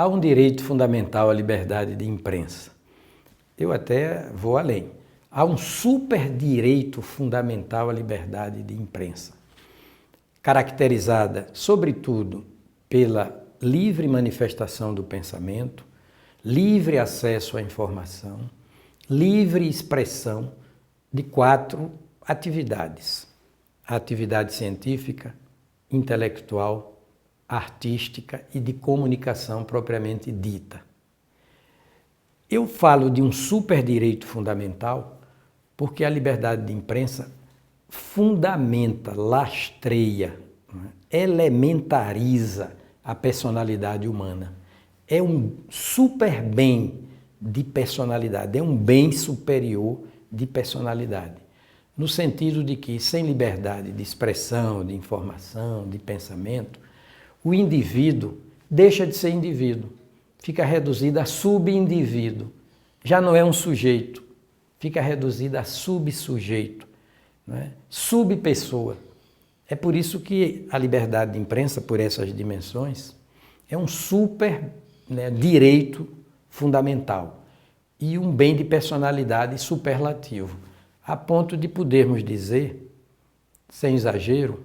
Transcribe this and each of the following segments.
Há um direito fundamental à liberdade de imprensa. Eu até vou além. Há um superdireito fundamental à liberdade de imprensa, caracterizada, sobretudo, pela livre manifestação do pensamento, livre acesso à informação, livre expressão de 4 atividades: a atividade científica, intelectual, artística e de comunicação propriamente dita. Eu falo de um superdireito fundamental porque a liberdade de imprensa fundamenta, lastreia, elementariza a personalidade humana. É um super bem de personalidade, é um bem superior de personalidade. No sentido de que, sem liberdade de expressão, de informação, de pensamento, o indivíduo deixa de ser indivíduo, fica reduzido a subindivíduo. Já não é um sujeito, fica reduzido a subsujeito, não é? Subpessoa. É por isso que a liberdade de imprensa, por essas dimensões, é um super direito fundamental e um bem de personalidade superlativo, a ponto de podermos dizer, sem exagero,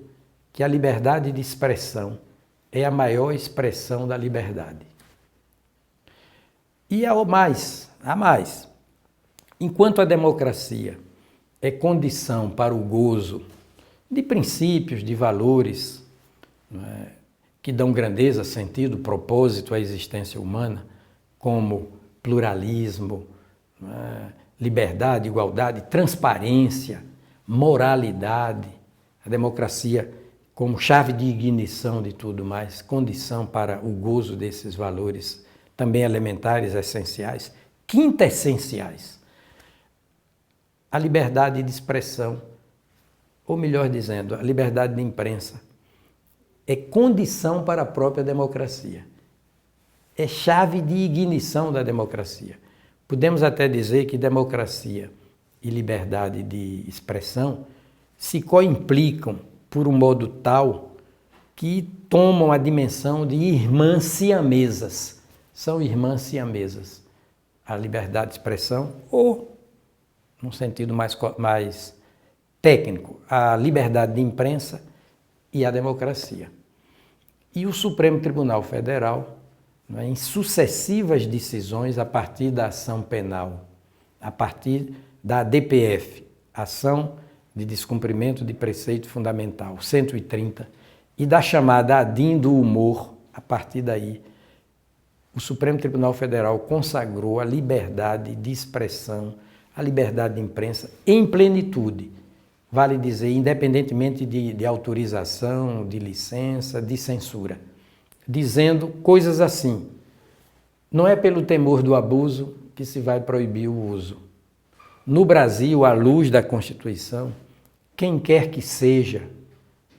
que a liberdade de expressão é a maior expressão da liberdade. E há mais. Enquanto a democracia é condição para o gozo de princípios, de valores, que dão grandeza, sentido, propósito à existência humana, como pluralismo, liberdade, igualdade, transparência, moralidade, a democracia como chave de ignição de tudo mais, condição para o gozo desses valores também elementares, essenciais, quintessenciais. A liberdade de expressão, ou melhor dizendo, a liberdade de imprensa, é condição para a própria democracia. É chave de ignição da democracia. Podemos até dizer que democracia e liberdade de expressão se coimplicam por um modo tal que tomam a dimensão de irmãs siamesas. São irmãs siamesas. A liberdade de expressão, ou, num sentido mais técnico, a liberdade de imprensa e a democracia. E o Supremo Tribunal Federal, em sucessivas decisões a partir da ação penal, a partir da DPF, Ação de Descumprimento de Preceito Fundamental 130, e da chamada ADIM do humor, a partir daí, o Supremo Tribunal Federal consagrou a liberdade de expressão, a liberdade de imprensa em plenitude, vale dizer, independentemente de autorização, de licença, de censura, dizendo coisas assim: não é pelo temor do abuso que se vai proibir o uso. No Brasil, à luz da Constituição, quem quer que seja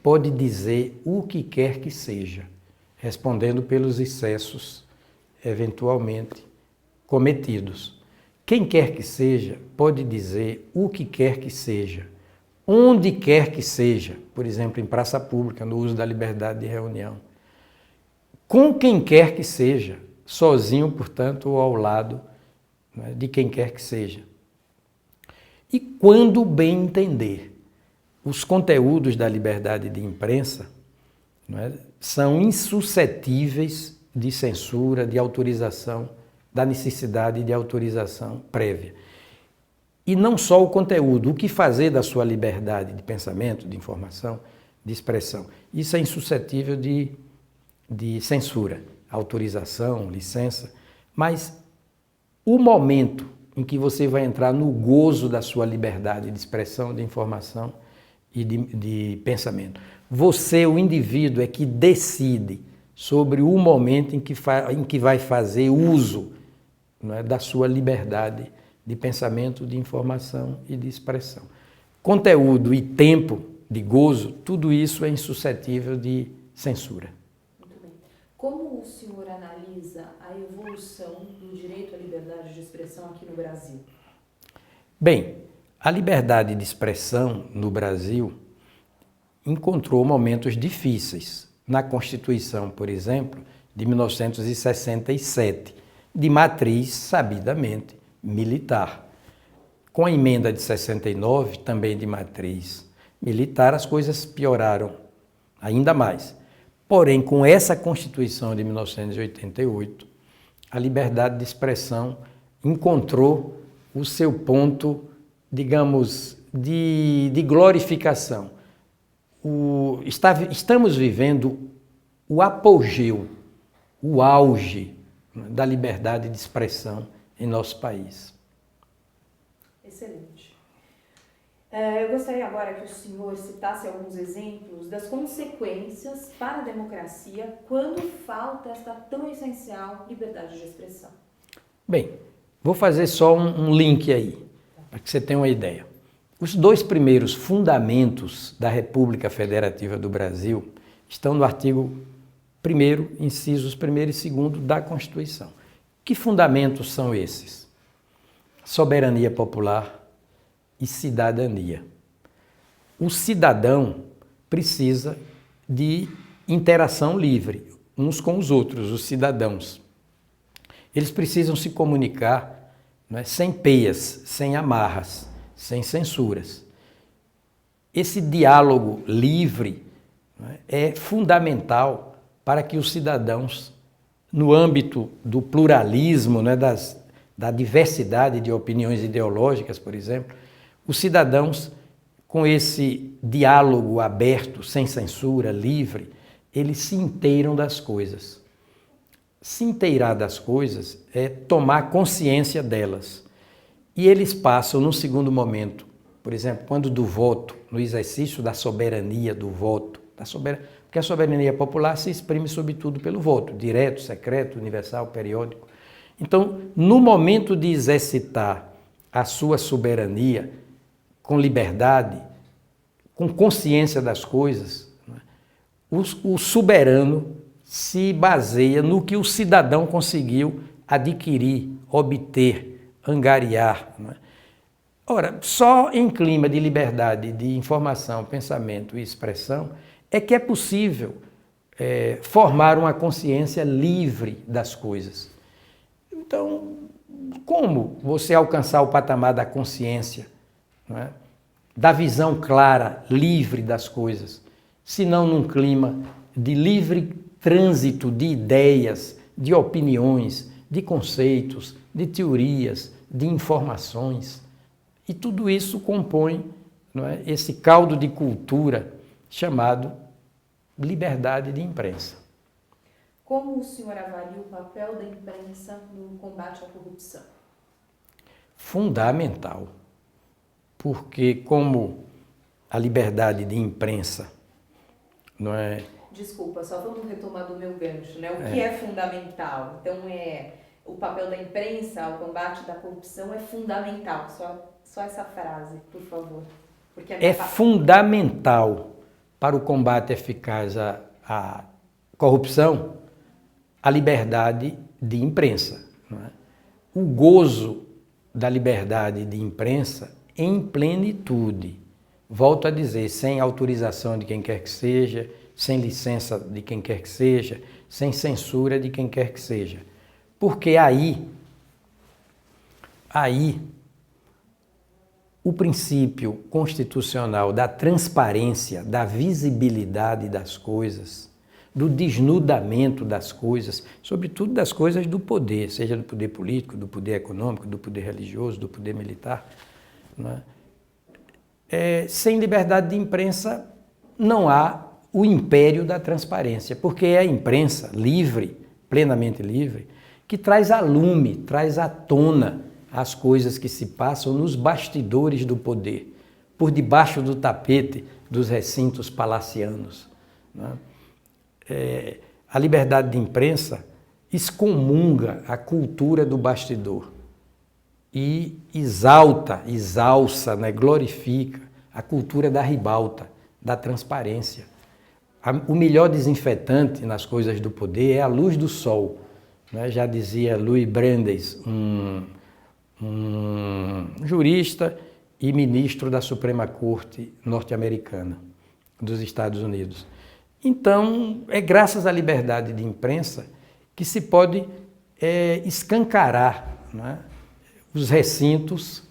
pode dizer o que quer que seja, respondendo pelos excessos eventualmente cometidos. Quem quer que seja pode dizer o que quer que seja, onde quer que seja, por exemplo, em praça pública, no uso da liberdade de reunião, com quem quer que seja, sozinho, portanto, ou ao lado de quem quer que seja. E quando bem entender, os conteúdos da liberdade de imprensa são insuscetíveis de censura, de autorização, da necessidade de autorização prévia. E não só o conteúdo, o que fazer da sua liberdade de pensamento, de informação, de expressão. Isso é insuscetível de censura, autorização, licença, mas o momento em que você vai entrar no gozo da sua liberdade de expressão, de informação e de pensamento. Você, o indivíduo, é que decide sobre o momento em que vai fazer uso da sua liberdade de pensamento, de informação e de expressão. Conteúdo e tempo de gozo, tudo isso é insuscetível de censura. Muito bem. Como o senhor analisa a evolução do direito à liberdade de expressão aqui no Brasil? Bem, a liberdade de expressão no Brasil encontrou momentos difíceis. Na Constituição, por exemplo, de 1967, de matriz, sabidamente, militar. Com a emenda de 69, também de matriz militar, as coisas pioraram ainda mais. Porém, com essa Constituição de 1988, a liberdade de expressão encontrou o seu ponto, digamos, de glorificação. Estamos vivendo o apogeu, o auge, né, da liberdade de expressão em nosso país. Excelente. Eu gostaria agora que o senhor citasse alguns exemplos das consequências para a democracia quando falta esta tão essencial liberdade de expressão. Bem, vou fazer só um link aí, para que você tenha uma ideia. Os dois primeiros fundamentos da República Federativa do Brasil estão no artigo 1º, incisos 1º e 2º da Constituição. Que fundamentos são esses? Soberania popular e cidadania. O cidadão precisa de interação livre uns com os outros, os cidadãos. Eles precisam se comunicar, não é, sem peias, sem amarras, sem censuras. Esse diálogo livre, não é fundamental para que os cidadãos, no âmbito do pluralismo, não é, da diversidade de opiniões ideológicas, por exemplo, os cidadãos, com esse diálogo aberto, sem censura, livre, eles se inteiram das coisas. Se inteirar das coisas é tomar consciência delas. E eles passam, num segundo momento, por exemplo, quando do voto, no exercício da soberania do voto, porque a soberania popular se exprime sobretudo pelo voto, direto, secreto, universal, periódico. Então, no momento de exercitar a sua soberania com liberdade, com consciência das coisas, o soberano se baseia no que o cidadão conseguiu adquirir, obter, angariar. Ora, só em clima de liberdade de informação, pensamento e expressão é que é possível formar uma consciência livre das coisas. Então, como você alcançar o patamar da consciência, não é, da visão clara, livre das coisas, se não num clima de livre trânsito de ideias, de opiniões, de conceitos, de teorias, de informações. E tudo isso compõe, não é, esse caldo de cultura chamado liberdade de imprensa. Como o senhor avalia o papel da imprensa no combate à corrupção? Fundamental, porque como a liberdade de imprensa, não é... Desculpa, só vamos retomar do meu gancho, né? O que é fundamental? Então, o papel da imprensa ao combate da corrupção é fundamental. Só essa frase, por favor. Porque é fundamental para o combate eficaz à corrupção a liberdade de imprensa. Não é? O gozo da liberdade de imprensa em plenitude. Volto a dizer, sem autorização de quem quer que seja, sem licença de quem quer que seja, sem censura de quem quer que seja. Porque aí o princípio constitucional da transparência, da visibilidade das coisas, do desnudamento das coisas, sobretudo das coisas do poder, seja do poder político, do poder econômico, do poder religioso, do poder militar, não é? Sem liberdade de imprensa não há o império da transparência, porque é a imprensa livre, plenamente livre, que traz a lume, traz à tona as coisas que se passam nos bastidores do poder, por debaixo do tapete dos recintos palacianos. Não é? A liberdade de imprensa excomunga a cultura do bastidor e exalça, né, glorifica a cultura da ribalta, da transparência. O melhor desinfetante nas coisas do poder é a luz do sol. Né? Já dizia Louis Brandeis, um jurista e ministro da Suprema Corte norte-americana dos Estados Unidos. Então, é graças à liberdade de imprensa que se pode escancarar, né, os recintos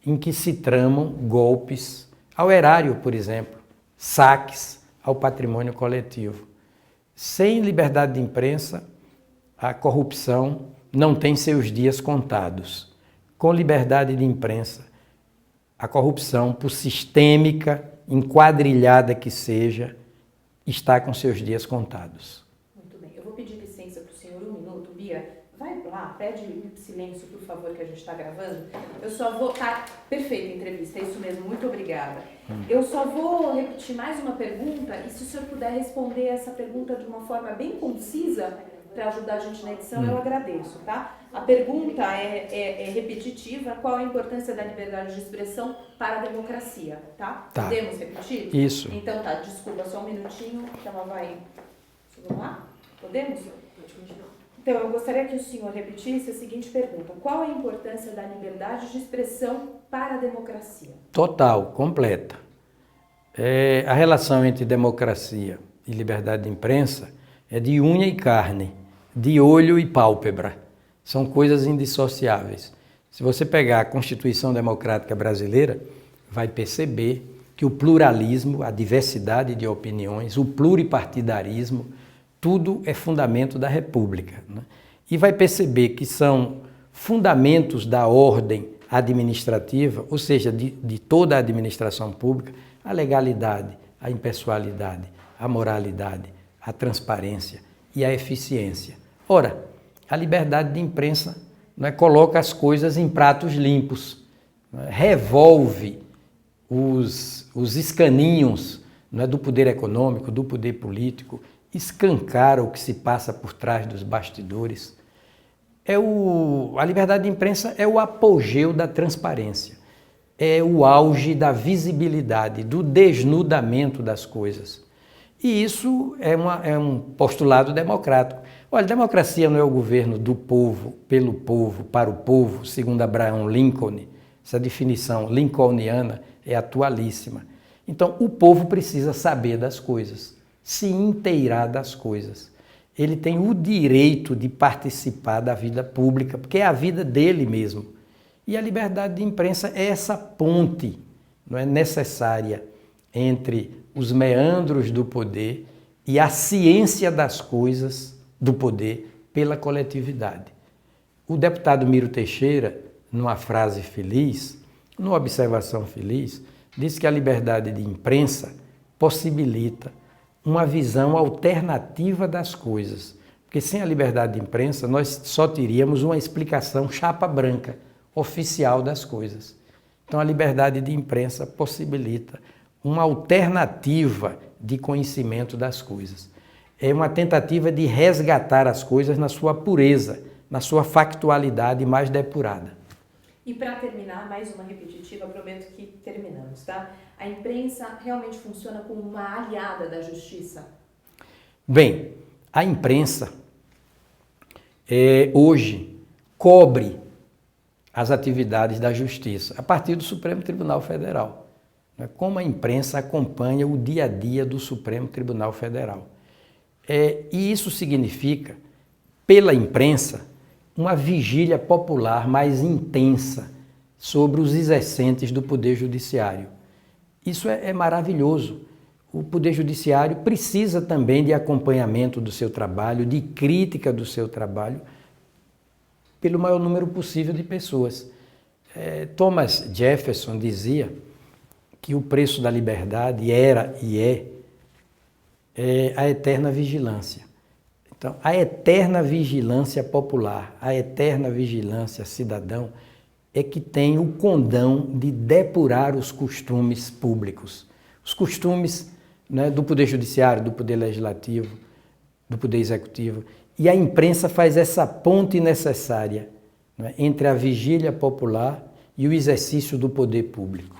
em que se tramam golpes ao erário, por exemplo, saques ao patrimônio coletivo. Sem liberdade de imprensa, a corrupção não tem seus dias contados. Com liberdade de imprensa, a corrupção, por sistêmica, enquadrilhada que seja, está com seus dias contados. Muito bem. Eu vou pedir licença para o senhor um minuto. Bia, vai lá, pede silêncio, por favor, que a gente está gravando. Eu só vou... Tá, perfeita entrevista, é isso mesmo, muito obrigada. Eu só vou repetir mais uma pergunta e se o senhor puder responder essa pergunta de uma forma bem concisa, para ajudar a gente na edição, eu agradeço, tá? A pergunta é repetitiva, qual a importância da liberdade de expressão para a democracia, tá? Tá. Podemos repetir? Isso. Então tá, desculpa, só um minutinho, que ela vai... Vamos lá? Podemos? Pode continuar. Então, eu gostaria que o senhor repetisse a seguinte pergunta. Qual a importância da liberdade de expressão para a democracia? Total, completa. A relação entre democracia e liberdade de imprensa é de unha e carne, de olho e pálpebra. São coisas indissociáveis. Se você pegar a Constituição Democrática Brasileira, vai perceber que o pluralismo, a diversidade de opiniões, o pluripartidarismo, tudo é fundamento da República, né? E vai perceber que são fundamentos da ordem administrativa, ou seja, de toda a administração pública, a legalidade, a impessoalidade, a moralidade, a transparência e a eficiência. Ora, a liberdade de imprensa, não é, coloca as coisas em pratos limpos, não é, revolve os escaninhos, não é, do poder econômico, do poder político, escancara o que se passa por trás dos bastidores. A liberdade de imprensa é o apogeu da transparência, é o auge da visibilidade, do desnudamento das coisas. E isso é um postulado democrático. Olha, democracia não é o governo do povo, pelo povo, para o povo, segundo Abraham Lincoln. Essa definição lincolniana é atualíssima. Então, o povo precisa saber das coisas, se inteirar das coisas. Ele tem o direito de participar da vida pública, porque é a vida dele mesmo. E a liberdade de imprensa é essa ponte, não é, necessária entre os meandros do poder e a ciência das coisas do poder pela coletividade. O deputado Miro Teixeira, numa frase feliz, numa observação feliz, diz que a liberdade de imprensa possibilita uma visão alternativa das coisas. Porque sem a liberdade de imprensa, nós só teríamos uma explicação chapa branca, oficial das coisas. Então, a liberdade de imprensa possibilita uma alternativa de conhecimento das coisas. É uma tentativa de resgatar as coisas na sua pureza, na sua factualidade mais depurada. E para terminar, mais uma repetitiva, prometo que terminamos, tá? A imprensa realmente funciona como uma aliada da justiça? Bem, a imprensa hoje cobre as atividades da justiça a partir do Supremo Tribunal Federal. Como a imprensa acompanha o dia a dia do Supremo Tribunal Federal. E isso significa, pela imprensa, uma vigília popular mais intensa sobre os exercentes do Poder Judiciário. Isso é maravilhoso. O Poder Judiciário precisa também de acompanhamento do seu trabalho, de crítica do seu trabalho, pelo maior número possível de pessoas. Thomas Jefferson dizia que o preço da liberdade era e é a eterna vigilância. Então, a eterna vigilância popular, a eterna vigilância cidadão é que tem o condão de depurar os costumes públicos. Os costumes, né, do Poder Judiciário, do Poder Legislativo, do Poder Executivo. E a imprensa faz essa ponte necessária, né, entre a vigília popular e o exercício do poder público.